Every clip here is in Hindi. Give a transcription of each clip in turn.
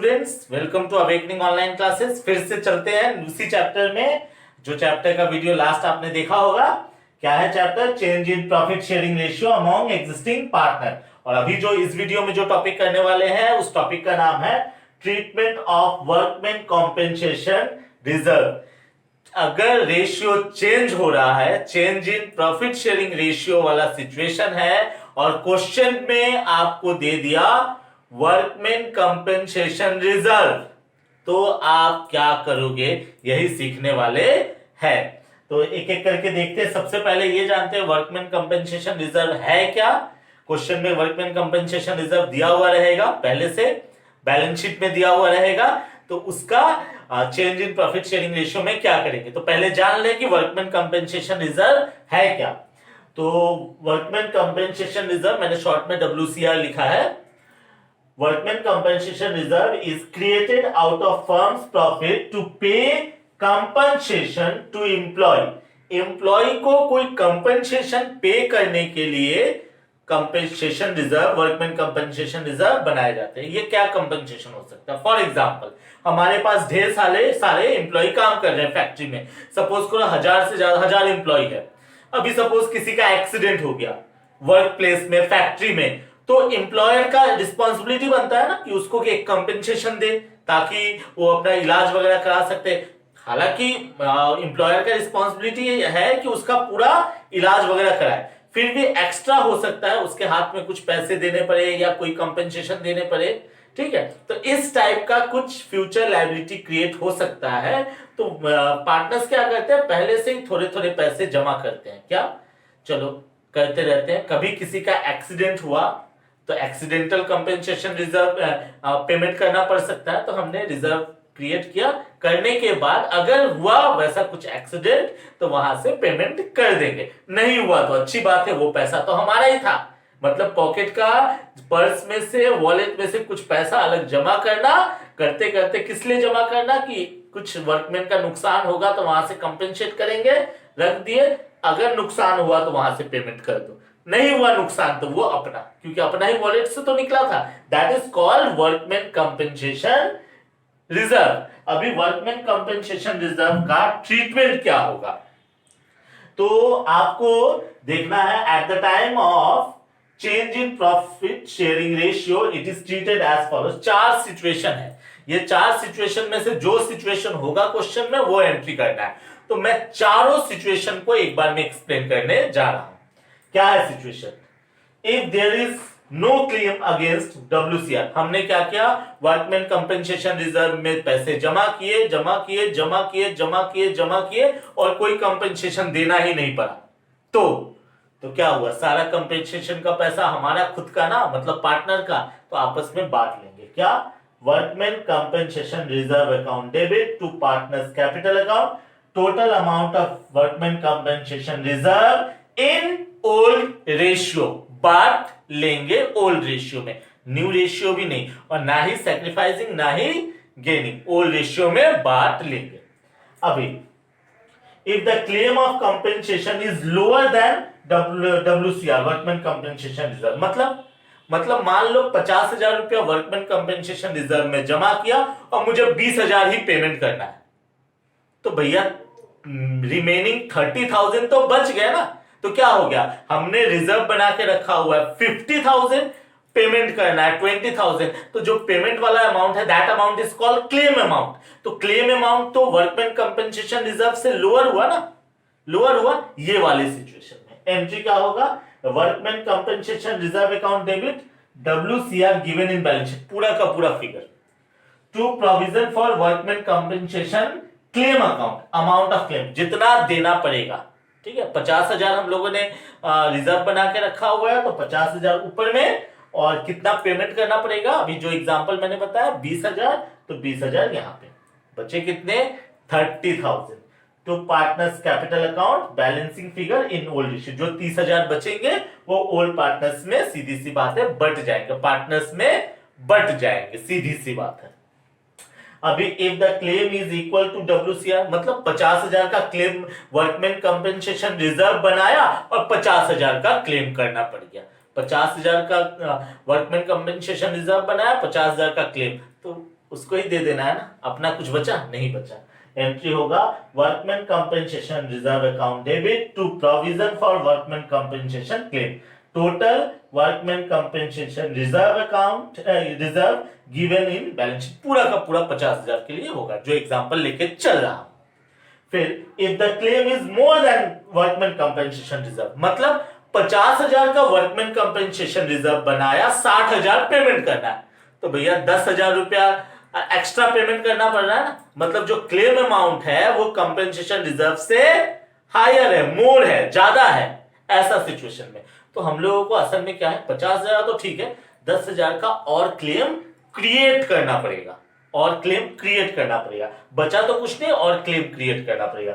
Students, welcome to awakening online classes. फिर से चलते हैं उसी चैप्टर में, जो चैप्टर का वीडियो लास्ट आपने देखा होगा। क्या है chapter? Change in profit sharing ratio among existing partner. और अभी जो इस वीडियो में जो टॉपिक करने वाले हैं उस टॉपिक का नाम है treatment of workman compensation reserve. अगर रेशियो चेंज हो रहा है, change in profit sharing ratio वाला सिचुएशन है और क्वेश्चन में आपको दे दिया वर्कमैन कंपेंसेशन रिजर्व, तो आप क्या करोगे यही सीखने वाले हैं। तो एक एक करके देखते हैं। सबसे पहले ये जानते हैं वर्कमैन कंपेंसेशन रिजर्व है क्या। क्वेश्चन में वर्कमैन कंपेंसेशन रिजर्व दिया हुआ रहेगा, पहले से बैलेंस शीट में दिया हुआ रहेगा, तो उसका change in profit sharing ratio में क्या करेंगे। तो पहले जान लें कि वर्कमैन कंपेंसेशन रिजर्व है क्या। तो वर्कमैन कंपेंसेशन रिजर्व मैंने शॉर्ट में WCR लिखा है। Workman compensation reserve is created out of firm's profit to pay compensation to employee. Employee को कोई compensation पे करने के लिए compensation reserve, workman compensation reserve बनाए जाते हैं। ये क्या compensation हो सकता है? फॉर एग्जाम्पल, हमारे पास ढेर सारे एम्प्लॉय काम कर रहे हैं फैक्ट्री में। सपोज करो 1000 से ज्यादा 1000 एम्प्लॉय है। अभी सपोज किसी का एक्सीडेंट हो गया वर्क प्लेस में, फैक्ट्री में, तो एम्प्लॉयर का रिस्पॉन्सिबिलिटी बनता है ना कि उसको एक कंपेंसेशन दे ताकि वो अपना इलाज वगैरह करा सकते। हालांकि एम्प्लॉयर का रिस्पॉन्सिबिलिटी है कि उसका पूरा इलाज वगैरह कराए, फिर भी एक्स्ट्रा हो सकता है उसके हाथ में कुछ पैसे देने पड़े या कोई कंपेंसेशन देने पड़े। ठीक है, तो इस टाइप का कुछ फ्यूचर लायबिलिटी क्रिएट हो सकता है। तो पार्टनर्स क्या करते हैं, पहले से ही थोड़े थोड़े पैसे जमा करते हैं। क्या? चलो करते रहते हैं। कभी किसी का एक्सीडेंट हुआ तो एक्सीडेंटल कंपेंसेशन रिजर्व पेमेंट करना पड़ सकता है, तो हमने रिजर्व क्रिएट किया। करने के बाद अगर हुआ वैसा कुछ एक्सीडेंट तो वहां से पेमेंट कर देंगे, नहीं हुआ तो अच्छी बात है, वो पैसा तो हमारा ही था। मतलब पॉकेट का, पर्स में से, वॉलेट में से कुछ पैसा अलग जमा करना, करते करते किस लिए जमा करना कि कुछ वर्कमैन का नुकसान होगा तो वहां से कंपेंसेट करेंगे, रख दिए। अगर नुकसान हुआ तो वहां से पेमेंट कर दो, नहीं हुआ नुकसान तो वो अपना, क्योंकि अपना ही वॉलेट से तो निकला था। That is called workman compensation reserve. अभी वर्कमैन कंपेंसेशन रिजर्व का ट्रीटमेंट क्या होगा, तो आपको देखना है। At the time of change in profit sharing ratio it is treated as follows. 4 situation है, ये 4 सिचुएशन में से जो सिचुएशन होगा क्वेश्चन में वो एंट्री करना है। तो मैं चारों सिचुएशन को एक बार में एक्सप्लेन करने जा रहा हूं। क्या है situation? If there is no claim against WCR, हमने क्या किया, वर्कमैन कंपेंसेशन रिजर्व में पैसे जमा किए और कोई कंपेंसेशन देना ही नहीं पड़ा, तो क्या हुआ, सारा कंपेंसेशन का पैसा हमारा खुद का ना, मतलब पार्टनर का, तो आपस में बांट लेंगे। क्या? Workman compensation reserve account debit to partners capital account, total amount of workman compensation reserve in old ratio, बांट लेंगे ओल्ड रेशियो में, न्यू रेशियो भी नहीं, और ना ही सैक्रिफाइसिंग ना ही गेनिंग, ओल्ड रेशियो में बांट लेंगे। अभी if the claim of compensation is lower than WCR, workman compensation reserve, मतलब मान लो 50,000 रुपया वर्कमैन कंपेंसेशन रिजर्व में जमा किया और मुझे 20,000 ही पेमेंट करना है, तो भैया रिमेनिंग 30,000 तो बच गए ना। तो क्या हो गया, हमने रिजर्व बना के रखा हुआ है 50,000, पेमेंट करना है 20,000, तो जो पेमेंट वाला अमाउंट है that amount is called claim amount. तो क्लेम अमाउंट तो वर्कमैन कंपेंसेशन रिजर्व से लोअर हुआ ना, लोअर हुआ। ये वाली सिचुएशन में एंट्री क्या होगा, workman compensation reserve account debit WCR given in balance sheet, पूरा का पूरा figure, to provision for workman compensation claim account, amount of claim, जितना देना पड़ेगा। ठीक है, 50,000 हम लोगों ने रिजर्व बना के रखा हुआ है, तो 50,000 ऊपर में, और कितना पेमेंट करना पड़ेगा। अभी जो एग्जांपल मैंने बताया 20,000, तो 20,000 यहां पे बचे कितने, 30,000 to partners capital account balancing figure in old ratio. जो 30,000 बचेंगे वो ओल्ड पार्टनर्स में, सीधी सी बात है, बट जाएंगे, पार्टनर्स में बट जाएंगे, सीधी सी बात है। अभी if the claim is equal to WCR, मतलब 50,000 का क्लेम वर्कमैन कंपेंसेशन रिजर्व बनाया और 50,000 का क्लेम करना पड़ गया। 50,000 का वर्कमैन कंपेंसेशन रिजर्व बनाया, 50,000 का क्लेम, तो उसको ही दे देना है ना, अपना कुछ बचा नहीं बचा। एंट्री होगा workman compensation reserve account debit to provision for workman compensation claim, total workman compensation reserve account reserve given in balance sheet, पूरा का पूरा 50,000 के लिए होगा जो एग्जांपल लेके चल रहा हूं। फिर if the claim is more than workman compensation reserve, मतलब 50,000 का वर्कमैन कंपेंसेशन रिजर्व बनाया, 60,000 पेमेंट करना है, तो भैया 10,000 रुपया एक्स्ट्रा पेमेंट करना पड़ रहा है ना, मतलब जो क्लेम अमाउंट है वो कंपेंसेशन रिजर्व से हायर है, मोर है, ज्यादा है, ऐसा सिचुएशन में तो हम लोगों को असल में क्या है, 50,000 तो ठीक है, 10,000 का और क्लेम क्रिएट करना पड़ेगा, और क्लेम क्रिएट करना पड़ेगा, बचा तो कुछ नहीं और क्लेम क्रिएट करना पड़ेगा।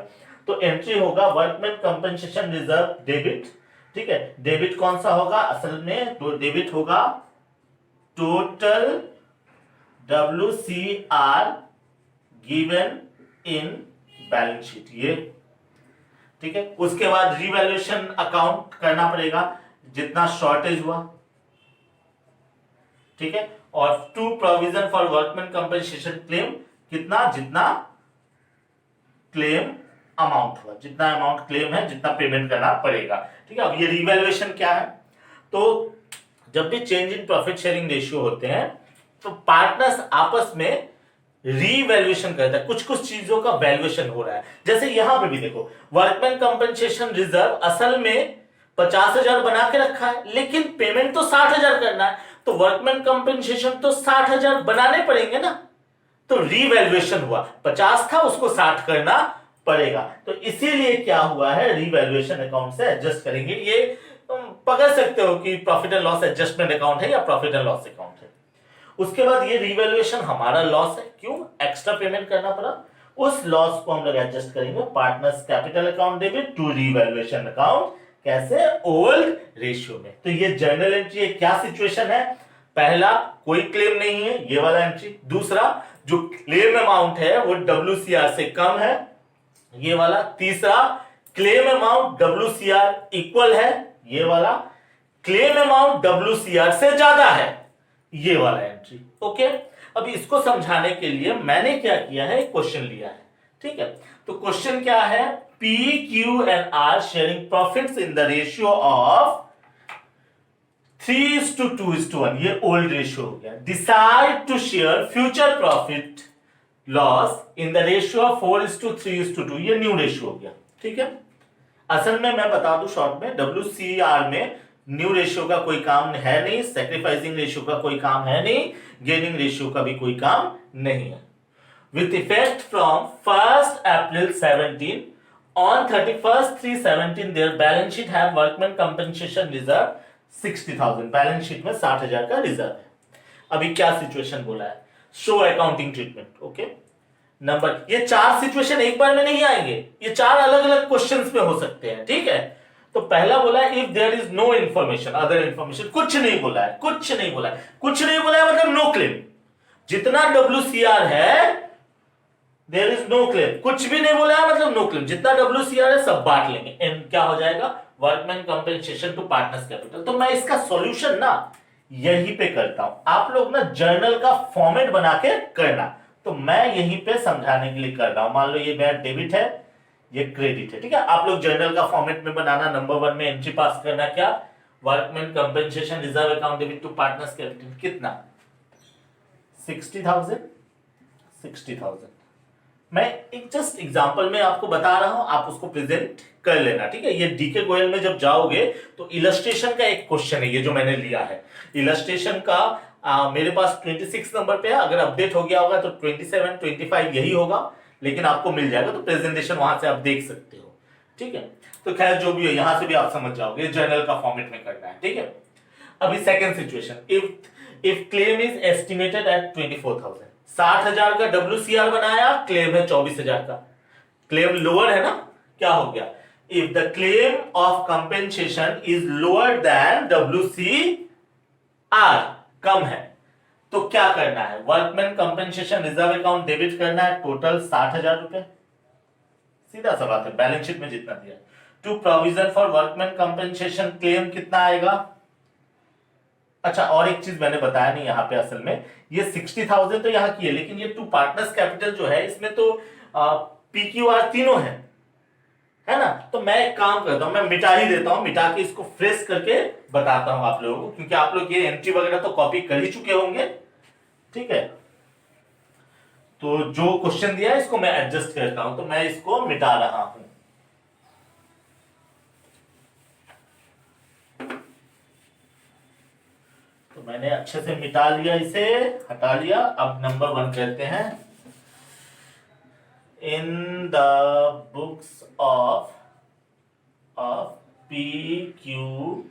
तो एंट्री होगा वर्कमैन कंपेंसेशन रिजर्व डेबिट, ठीक है, डेबिट कौन सा होगा असल में, तो डेबिट होगा total WCR given in balance sheet, ये ठीक है। उसके बाद रिवैल्यूएशन अकाउंट करना पड़ेगा जितना शॉर्टेज हुआ, ठीक है, और to provision for workman compensation claim, कितना जितना क्लेम अमाउंट हुआ, जितना अमाउंट क्लेम है जितना पेमेंट करना पड़ेगा, ठीक है। अब ये रिवैल्यूएशन क्या है, तो जब भी change in profit sharing ratio होते हैं तो पार्टनर्स आपस में रीवैल्यूएशन करता है, कुछ कुछ चीजों का वैल्यूएशन हो रहा है। जैसे यहां पे भी देखो वर्कमैन कंपेंसेशन रिजर्व असल में 50,000 बना के रखा है, लेकिन पेमेंट तो 60,000 करना है, तो वर्कमैन कंपेंसेशन तो 60,000 बनाने पड़ेंगे ना, तो रीवैल्यूएशन हुआ, 50 था उसको 60 करना पड़ेगा, तो इसीलिए क्या हुआ है, रीवैल्यूएशन अकाउंट से एडजस्ट करेंगे। ये तुम पकड़ सकते हो कि profit and loss adjustment account है या प्रॉफिट एंड लॉस अकाउंट है। उसके बाद ये रिवैल्यूएशन हमारा लॉस है, क्यों, एक्स्ट्रा पेमेंट करना पड़ा, उस लॉस को हम लोग एडजस्ट करेंगे partners capital account debit to revaluation account, कैसे, ओल्ड रेशियो में। तो ये जर्नल एंट्री क्या सिचुएशन है, पहला कोई क्लेम नहीं है, ये वाला एंट्री, दूसरा जो क्लेम अमाउंट है वो WCR से कम है, ये वाला, तीसरा क्लेम अमाउंट WCR इक्वल है, ये वाला, क्लेम अमाउंट WCR से ज्यादा है, ये वाला एंट्री, ओके। अब इसको समझाने के लिए मैंने क्या किया है, एक क्वेश्चन लिया है, ठीक है। तो क्वेश्चन क्या है, P, Q and R sharing profits in the ratio of 3:2:1, ये ओल्ड रेशियो हो गया, decide to share future profit loss in the ratio of 4:3:2, ये न्यू रेशियो हो गया, ठीक है। असल में मैं बता दूं शॉर्ट में, WCR में न्यू रेशियो का कोई काम है नहीं, सैक्रिफाइसिंग रेशियो का कोई काम है नहीं, गेनिंग रेशियो का भी कोई काम नहीं है। With effect from 1st April 17 on 31st 3/17 their balance sheet have workman compensation reserve 60,000, balance sheet में 60,000 का रिजर्व है। अभी क्या सिचुएशन बोला है, show accounting treatment, okay. Number, ये 4 सिचुएशन एक बार में नहीं आएंगे, ये 4 अलग अलग क्वेश्चंस में हो सकते हैं, ठीक है। तो पहला बोला है if there is no information other information, कुछ नहीं बोला है, कुछ नहीं बोला है, कुछ नहीं बोला है मतलब नो क्लेम, जितना WCR है देयर इज नो क्लेम, कुछ भी नहीं बोला है मतलब नो क्लेम, जितना WCR है सब बांट लेंगे, एंड क्या हो जाएगा, workman compensation to partners capital. तो मैं इसका सॉल्यूशन ना यहीं पे करता हूं, आप लोग ना जर्नल का फॉर्मेट बना के करना, तो मैं यहीं पे समझाने के लिए कर रहा हूं। मान लो ये मेरा डेबिट है, ये क्रेडिट है, ठीक है, आप लोग जर्नल का फॉर्मेट में बनाना, नंबर 1 में एंट्री पास करना, क्या, workman compensation reserve account debit to partners capital, कितना, 60,000। मैं एक जस्ट एग्जांपल में आपको बता रहा हूं, आप उसको प्रेजेंट कर लेना, ठीक है। ये डीके गोयल में जब जाओगे तो इलस्ट्रेशन का एक क्वेश्चन है, ये जो मैंने लिया है इलस्ट्रेशन का, मेरे पास 26 नंबर पे है, अगर अपडेट हो गया होगा तो 27, 25 यही होगा, लेकिन आपको मिल जाएगा, तो प्रेजेंटेशन वहां से आप देख सकते हो, ठीक है। तो खैर जो भी हो, यहां से भी आप समझ जाओगे, जर्नल का फॉर्मेट में करना है, ठीक है। अभी second situation, if claim is estimated eight 24,000, 60,000 का WCR बनाया, क्लेम है 24,000 का, क्लेम लोअर है ना, क्या हो गया, if the claim of compensation is lower than WCR, कम है, तो क्या करना है, workman compensation reserve account debit करना है, टोटल 60,000 रुपए, सीधा सा बात है, बैलेंस शीट में जितना दिया, to provision for workman compensation claim कितना आएगा, अच्छा, और एक चीज मैंने बताया नहीं यहाँ पे, असल में ये 60,000 तो यहाँ की है, लेकिन ये टू पार्टनर्स कैपिटल जो है इसमें तो PQR तीनों है ना। तो मैं एक काम करता हूं, मैं मिटा ही देता हूं, मिटा के इसको फ्रेश करके बताता हूं आप लोगों को, क्योंकि आप लोग ये एंट्री वगैरह तो कॉपी कर ही चुके होंगे। ठीक है, तो जो क्वेश्चन दिया है इसको मैं एडजस्ट करता हूं, तो मैं इसको मिटा रहा हूं। तो मैंने अच्छे से मिटा लिया, इसे हटा लिया। अब नंबर 1 कहते हैं, in the books of PQR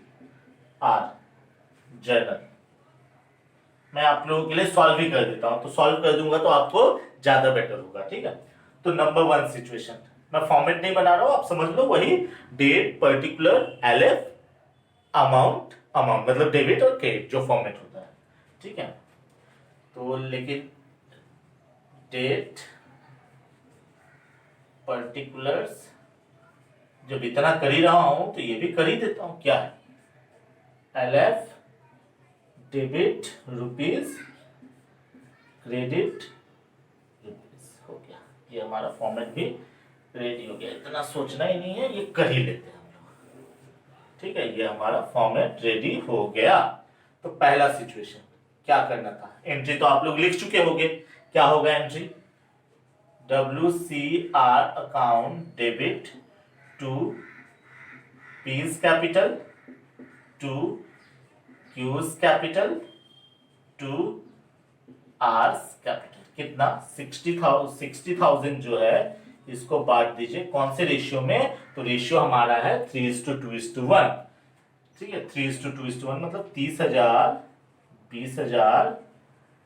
journal. मैं आप लोगों के लिए सॉल्व भी कर देता हूं, तो सॉल्व कर दूंगा तो आपको ज्यादा बेटर होगा। ठीक है, तो नंबर 1 सिचुएशन, मैं फॉर्मेट नहीं बना रहा हूं, आप समझ लो, वही date, particular, LF, amount, amount मतलब डेबिट और क्रेडिट जो फॉर्मेट होता है। ठीक है, तो लेकिन डेट, पर्टिकुलर्स, जब इतना कर ही रहा हूं तो ये भी कर ही देता हूं। क्या है, LF debit rupees, credit rupees, हो गया। ये हमारा फॉर्मेट भी रेडी हो गया, इतना सोचना ही नहीं है, ये कर ही लेते हैं हम लोग। ठीक है, ये हमारा फॉर्मेट रेडी हो गया। तो पहला सिचुएशन क्या करना था, एंट्री तो आप लोग लिख चुके होंगे। क्या होगा entry, WCR account debit to P's capital to Q's capital to R's capital. कितना, 60,000 जो है इसको बांट दीजिए कौन से रेशियो में, तो रेशियो हमारा है 3:2:1। ठीक है, 3:2:1 मतलब 30,000, 20,000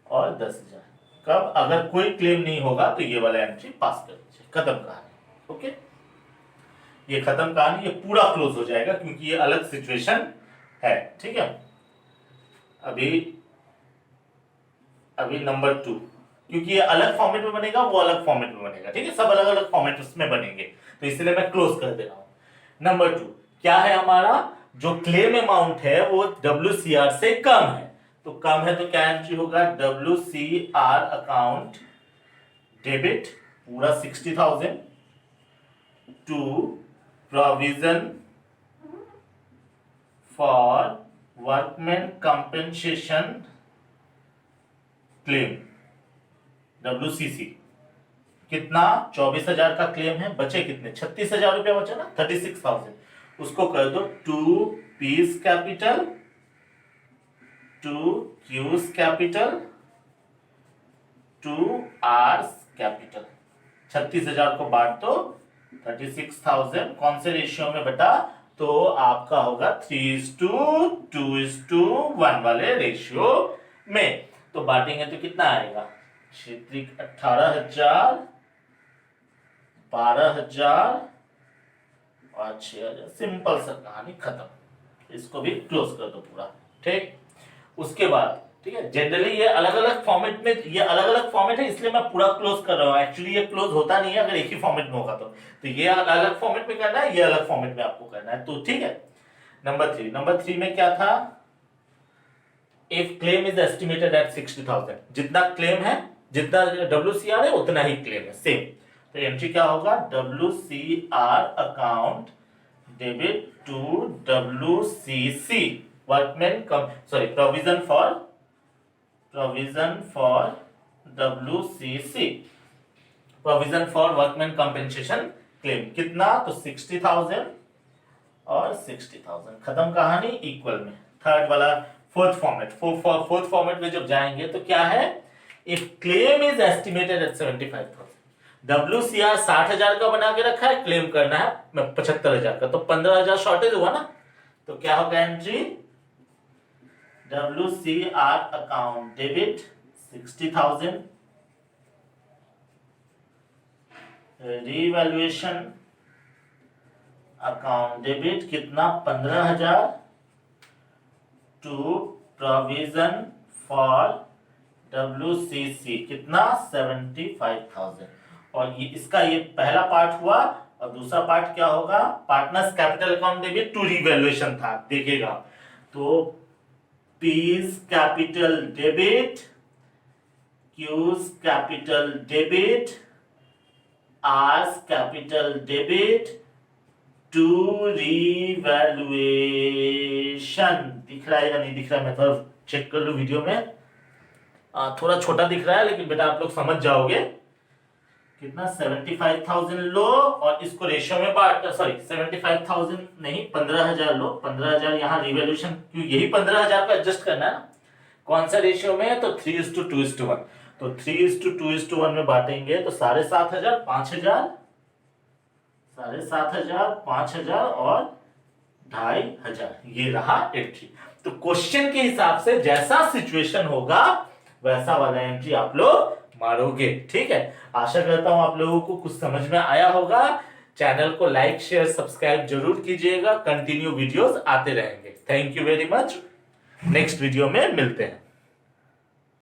और 10,000। कब, अगर कोई क्लेम नहीं होगा तो ये वाला एंट्री पास कर दीजिए, खत्म कहानी। ओके, ये खत्म कहानी, ये पूरा क्लोज हो जाएगा क्योंकि ये अलग सिचुएशन है। ठीक है, अभी नंबर 2, क्योंकि ये अलग फॉर्मेट में बनेगा, वो अलग फॉर्मेट में बनेगा। ठीक है, सब अलग अलग फॉर्मेट उसमें बनेंगे, तो इसलिए मैं क्लोज कर दे रहा हूं। नंबर 2 क्या है हमारा, जो क्लेम अमाउंट है वो WCR से कम है, तो कम है तो क्या एंट्री होगा, WCR अकाउंट डेबिट पूरा 60,000 to provision for workman compensation claim, WCC। कितना, 24,000 का क्लेम है, बचे कितने, 36,000 रुपया बचा ना, 36,000। उसको कर दो to P's capital to Q's capital to R's capital. 36,000 को बांट दो, 36,000 कौन से रेशियो में बेटा, तो आपका होगा 3:2:1 वाले रेशियो में। तो बांटेंगे तो कितना आएगा, क्षेत्रीय 18,000, 12,000 और 6,000। सिंपल सा कहानी खत्म, इसको भी क्लोज कर दो पूरा। ठीक, उसके बाद ठीक है, जनरली ये अलग अलग फॉर्मेट में, ये अलग अलग फॉर्मेट है इसलिए मैं पूरा क्लोज कर रहा हूँ। एक्चुअली ये क्लोज होता नहीं है अगर एक ही फॉर्मेट में होगा तो ये अलग अलग फॉर्मेट में करना है, ये अलग फॉर्मेट में आपको करना है। तो ठीक है, नंबर 3 में क्या था, if claim is estimated at 60,000, जितना क्लेम है, जितना WCR है उतना ही क्लेम है, सेम। तो एंट्री क्या होगा, WCR account debit to WCC workman provision for WCC, provision for workman compensation claim. कितना, तो 60,000 और 60,000, खत्म कहानी, इक्वल में। थर्ड वाला फोर्थ फॉर्मेट में जब जाएंगे तो क्या है, if claim is estimated eight 75,000, WCR 60,000 का बना के रखा है, क्लेम करना है 75,000 का, तो 15,000 शॉर्टेज हुआ ना, तो क्या होगा entry, WCR account debit 60,000, revaluation account debit कितना, 15,000 टू प्रोविजन फॉर WCC कितना, 75,000। और ये इसका ये पहला पार्ट हुआ, और दूसरा पार्ट क्या होगा, partners capital account debit to revaluation था, देखिएगा। तो P's capital debit, Q's capital debit, R's capital debit to revaluation। दिख रहा है या नहीं दिख रहा है, मैं थोड़ा चेक कर लूं वीडियो में। थोड़ा छोटा दिख रहा है, लेकिन बेटा आप लोग समझ जाओगे। कितना 75,000 लो और इसको रेशियो में बांट, सॉरी 75,000 नहीं 15,000 लो। 15,000 यहाँ रिवैल्यूएशन, क्यों यही 15,000 को एडजस्ट करना है ना, कौन सा रेशियो में है, तो 3:2:1। तो 3:2:1 में बांटेंगे तो 7,500, 5,000, 7,500, 5,000 और 2,500, ये रहा एंट्री। तो क्वेश्चन के हिसाब से जैसा सिचुएशन होगा वैसा वाला एंट्री आप लोग मारोगे। ठीक है, आशा करता हूं आप लोगों को कुछ समझ में आया होगा। चैनल को लाइक शेयर सब्सक्राइब जरूर कीजिएगा, कंटिन्यू वीडियोस आते रहेंगे। Thank you very much, next video में मिलते हैं।